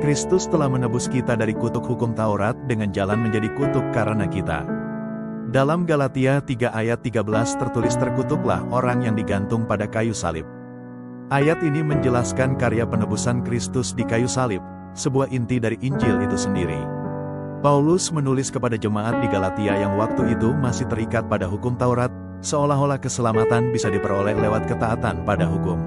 Kristus telah menebus kita dari kutuk hukum Taurat dengan jalan menjadi kutuk karena kita. Dalam Galatia 3 ayat 13 tertulis terkutuklah orang yang digantung pada kayu salib. Ayat ini menjelaskan karya penebusan Kristus di kayu salib, sebuah inti dari Injil itu sendiri. Paulus menulis kepada jemaat di Galatia yang waktu itu masih terikat pada hukum Taurat, seolah-olah keselamatan bisa diperoleh lewat ketaatan pada hukum.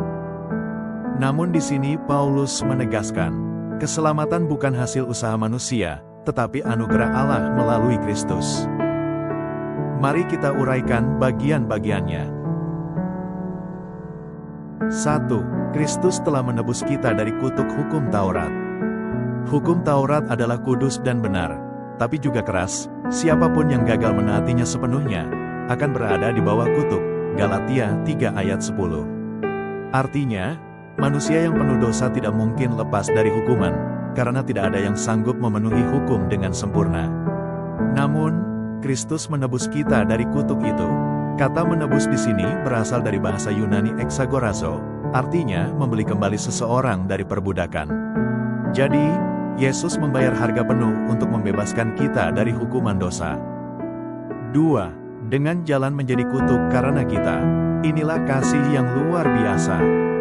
Namun di sini Paulus menegaskan, keselamatan bukan hasil usaha manusia, tetapi anugerah Allah melalui Kristus. Mari kita uraikan bagian-bagiannya. 1. Kristus telah menebus kita dari kutuk hukum Taurat. Hukum Taurat adalah kudus dan benar, tapi juga keras. Siapapun yang gagal menaatinya sepenuhnya, akan berada di bawah kutuk. Galatia 3 ayat 10. Artinya, manusia yang penuh dosa tidak mungkin lepas dari hukuman, karena tidak ada yang sanggup memenuhi hukum dengan sempurna. Namun, Kristus menebus kita dari kutuk itu. Kata menebus di sini berasal dari bahasa Yunani exagorazo, artinya membeli kembali seseorang dari perbudakan. Jadi, Yesus membayar harga penuh untuk membebaskan kita dari hukuman dosa. 2. Dengan jalan menjadi kutuk karena kita. Inilah kasih yang luar biasa.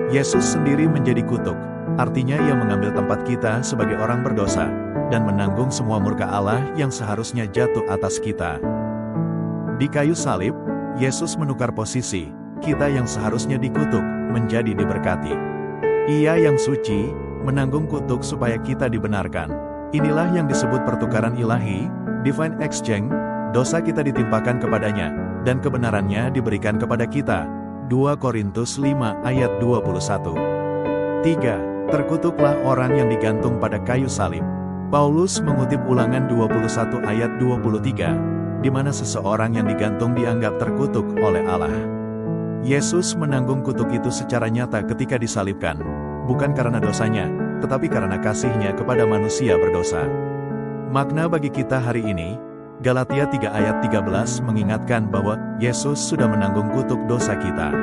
Yesus sendiri menjadi kutuk, artinya Ia mengambil tempat kita sebagai orang berdosa, dan menanggung semua murka Allah yang seharusnya jatuh atas kita. Di kayu salib, Yesus menukar posisi, kita yang seharusnya dikutuk, menjadi diberkati. Ia yang suci, menanggung kutuk supaya kita dibenarkan. Inilah yang disebut pertukaran ilahi, divine exchange, dosa kita ditimpakan kepadanya, dan kebenarannya diberikan kepada kita. 2 Korintus 5 ayat 21. 3. Terkutuklah orang yang digantung pada kayu salib. Paulus mengutip Ulangan 21 ayat 23, di mana seseorang yang digantung dianggap terkutuk oleh Allah. Yesus menanggung kutuk itu secara nyata ketika disalibkan, bukan karena dosanya, tetapi karena kasih-Nya kepada manusia berdosa. Makna bagi kita hari ini, Galatia 3 ayat 13 mengingatkan bahwa Yesus sudah menanggung kutuk dosa kita.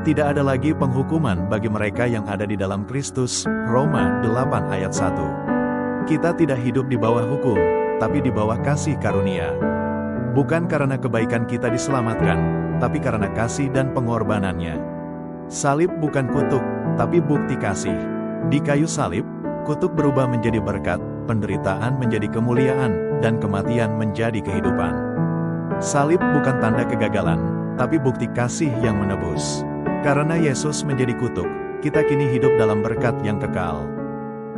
Tidak ada lagi penghukuman bagi mereka yang ada di dalam Kristus, Roma 8 ayat 1. Kita tidak hidup di bawah hukum, tapi di bawah kasih karunia. Bukan karena kebaikan kita diselamatkan, tapi karena kasih dan pengorbanannya. Salib bukan kutuk, tapi bukti kasih. Di kayu salib, kutuk berubah menjadi berkat, penderitaan menjadi kemuliaan, dan kematian menjadi kehidupan. Salib bukan tanda kegagalan, tapi bukti kasih yang menebus. Karena Yesus menjadi kutuk, kita kini hidup dalam berkat yang kekal.